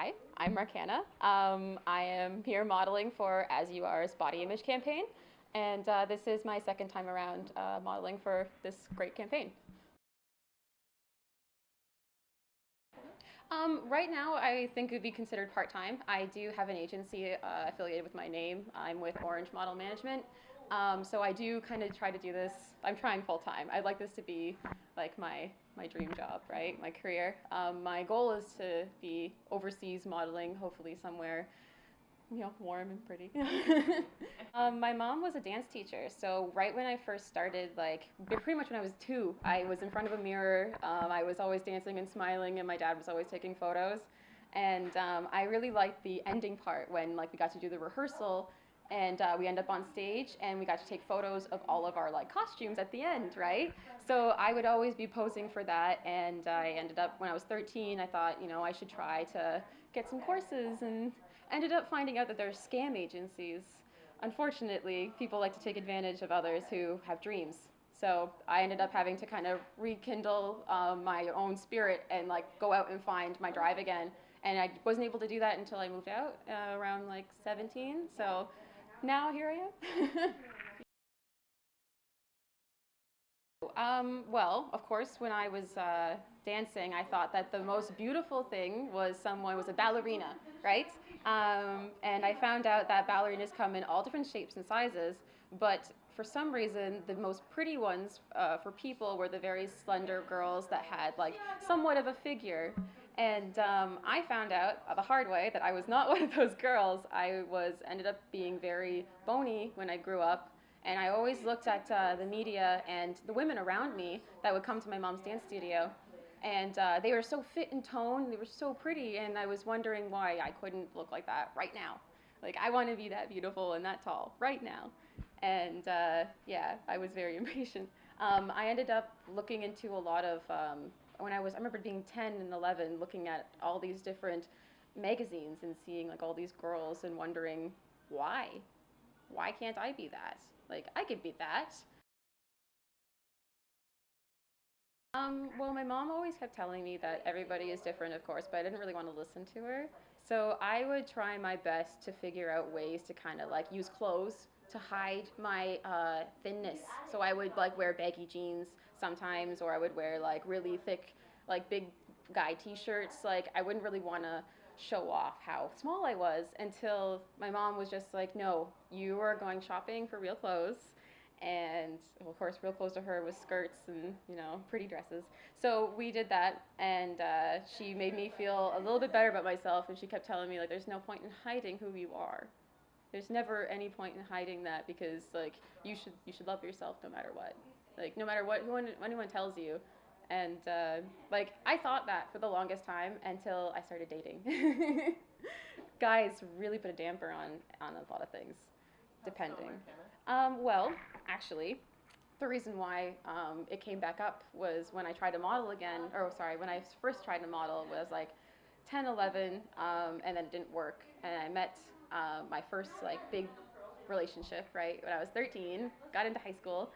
Hi, I'm Markana. I am here modeling for As You Are's body image campaign, and this is my second time around modeling for this great campaign. Right now, I think it would be considered part-time. I do have an agency affiliated with my name. I'm with Orange Model Management. So I do kind of try to do this. I'm trying full-time. I'd like this to be like my dream job, right? My career. My goal is to be overseas modeling, hopefully somewhere warm and pretty. My mom was a dance teacher, so right when I first started, like pretty much when I was 2, I was in front of a mirror. I was always dancing and smiling, and my dad was always taking photos. And I really liked the ending part when like we got to do the rehearsal, and we end up on stage, and we got to take photos of all of our like costumes at the end, right? So I would always be posing for that, and I ended up when I was 13, I thought I should try to get some courses and ended up finding out that there's scam agencies. Unfortunately, people like to take advantage of others who have dreams. So I ended up having to kind of rekindle my own spirit and like go out and find my drive again. And I wasn't able to do that until I moved out around like 17. So now here I am. Well, of course, when I was dancing, I thought that the most beautiful thing was someone was a ballerina, right? And I found out that ballerinas come in all different shapes and sizes, but for some reason, the most pretty ones for people were the very slender girls that had like somewhat of a figure. And I found out the hard way that I was not one of those girls. I ended up being very bony when I grew up. And I always looked at the media and the women around me that would come to my mom's dance studio. And they were so fit and toned, they were so pretty, and I was wondering why I couldn't look like that right now. Like, I want to be that beautiful and that tall right now. And yeah, I was very impatient. I ended up looking into a lot of, I remember being 10 and 11, looking at all these different magazines and seeing like all these girls and wondering why? Why can't I be that? Like, I could be that. Well, my mom always kept telling me that everybody is different, of course, but I didn't really want to listen to her. So I would try my best to figure out ways to kind of like use clothes to hide my thinness. So I would like wear baggy jeans sometimes, or I would wear like really thick, like big guy t-shirts. Like, I wouldn't really want to show off how small I was until my mom was just like, no, you are going shopping for real clothes. And well, of course, real clothes to her was skirts and pretty dresses. So we did that, and she made me feel a little bit better about myself. And she kept telling me like, there's no point in hiding who you are. There's never any point in hiding that, because like you should love yourself no matter what. Like, no matter what anyone tells you. And like, I thought that for the longest time until I started dating. Guys really put a damper on a lot of things, depending. Well, actually, the reason why it came back up was when I tried to model again, or sorry, when I first tried to model was like 10, 11, and then it didn't work. And I met my first like big relationship, right, when I was 13, got into high school,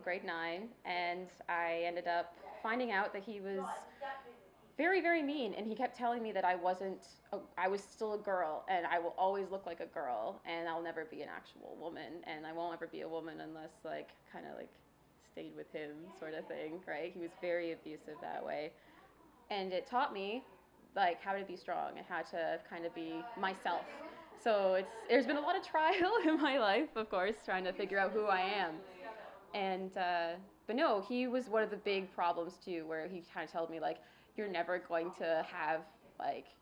grade 9, and I ended up finding out that he was very, very mean, and he kept telling me that I was still a girl, and I will always look like a girl, and I'll never be an actual woman, and I won't ever be a woman unless like kind of like stayed with him, sort of thing, right? He was very abusive that way, and it taught me like how to be strong and how to kind of be myself. So there's been a lot of trial in my life, of course, trying to figure out who I am. And but no, he was one of the big problems too, where he kind of told me like, you're never going to have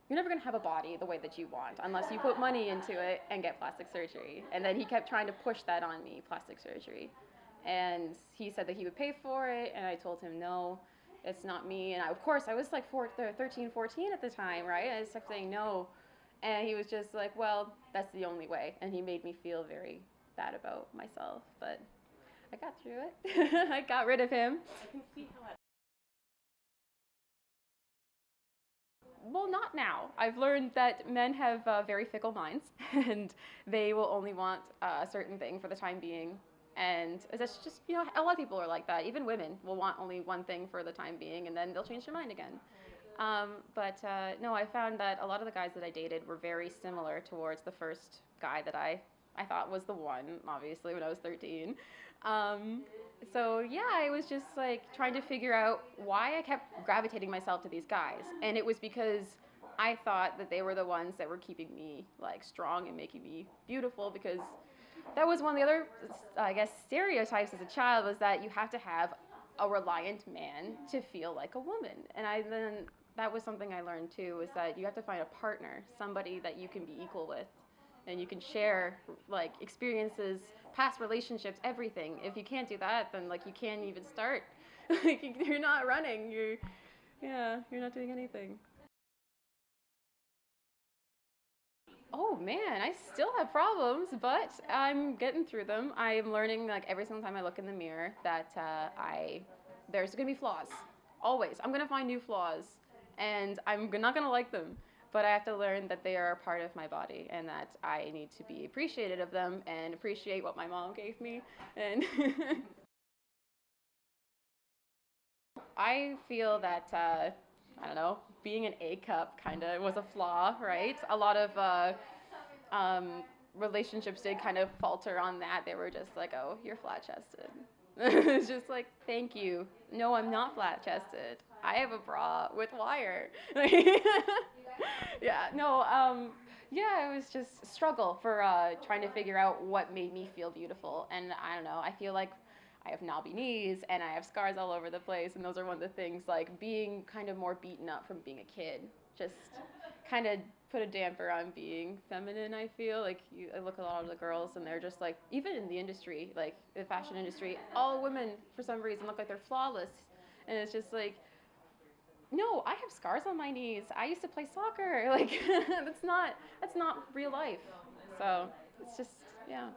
you're never going to have a body the way that you want unless you put money into it and get plastic surgery. And then he kept trying to push that on me, plastic surgery. And he said that he would pay for it, and I told him no, it's not me. And of course I was like 13, 14 at the time, right? I just kept saying no. And he was just like, well, that's the only way. And he made me feel very bad about myself, but I got through it. I got rid of him. I can see how it. Well, not now. I've learned that men have very fickle minds, and they will only want a certain thing for the time being. And that's just, a lot of people are like that. Even women will want only one thing for the time being, and then they'll change their mind again. But no, I found that a lot of the guys that I dated were very similar towards the first guy that I thought was the one, obviously, when I was 13. Um, so yeah, I was just like trying to figure out why I kept gravitating myself to these guys. And it was because I thought that they were the ones that were keeping me like strong and making me beautiful, because that was one of the other, I guess, stereotypes as a child, was that you have to have a reliant man to feel like a woman. And then that was something I learned too, is that you have to find a partner, somebody that you can be equal with, and you can share like experiences, past relationships, everything. If you can't do that, then like you can't even start. Like you're not running. You're not doing anything. Oh man, I still have problems, but I'm getting through them. I'm learning like every single time I look in the mirror that I there's gonna be flaws. Always, I'm gonna find new flaws, and I'm not gonna like them. But I have to learn that they are a part of my body, and that I need to be appreciated of them and appreciate what my mom gave me. And I feel that I don't know, being an A cup kind of was a flaw, right? A lot of um, relationships did kind of falter on that. They were just like, "Oh, you're flat chested." It's just like, "Thank you. No, I'm not flat chested. I have a bra with wire." Yeah, no, yeah, it was just a struggle for trying to figure out what made me feel beautiful. And I don't know, I feel like I have knobby knees and I have scars all over the place. And those are one of the things, like being kind of more beaten up from being a kid, just kind of put a damper on being feminine. I feel like I look at a lot of the girls and they're just like, even in the industry, like the fashion industry, all women for some reason look like they're flawless. And it's just like, no, I have scars on my knees. I used to play soccer. Like that's not real life. So it's just, yeah.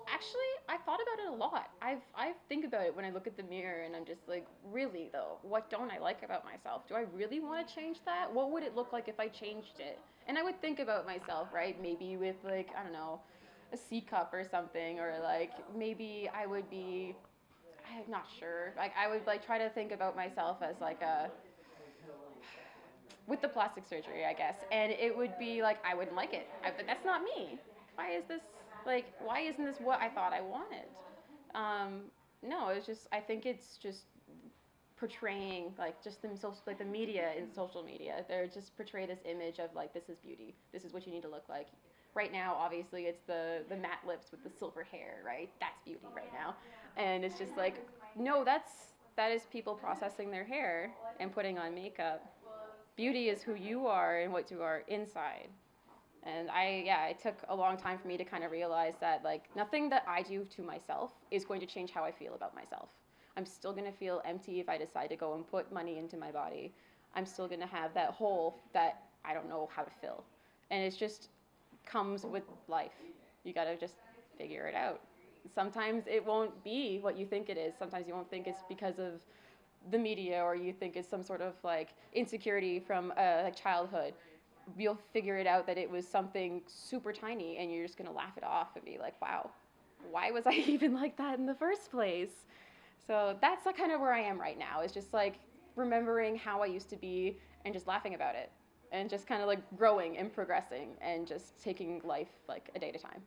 Actually, I thought about it a lot. I think about it when I look at the mirror and I'm just like, really though, what don't I like about myself? Do I really want to change that? What would it look like if I changed it? And I would think about myself, right? Maybe with like, I don't know, a C cup or something, or like maybe I would be, I'm not sure. Like I would like try to think about myself as like a, with the plastic surgery, I guess. And it would be like I wouldn't like it. But that's not me. Why is this like? Why isn't this what I thought I wanted? Um, no, it's just I think it's just portraying like just the like the media in social media. They're just portray this image of like this is beauty. This is what you need to look like. Right now, obviously, it's the matte lips with the silver hair, right? That's beauty right now, and it's just like no, that is people processing their hair and putting on makeup. Beauty is who you are and what you are inside. And it took a long time for me to kind of realize that like nothing that I do to myself is going to change how I feel about myself. I'm still going to feel empty if I decide to go and put money into my body. I'm still going to have that hole that I don't know how to fill. And it's just comes with life. You got to just figure it out. Sometimes it won't be what you think it is. Sometimes you won't think it's because of the media, or you think it's some sort of like insecurity from like childhood. You'll figure it out that it was something super tiny, and you're just gonna laugh it off and be like, wow, why was I even like that in the first place? So that's like kind of where I am right now, is just like remembering how I used to be and just laughing about it, and just kind of like growing and progressing and just taking life like a day at a time.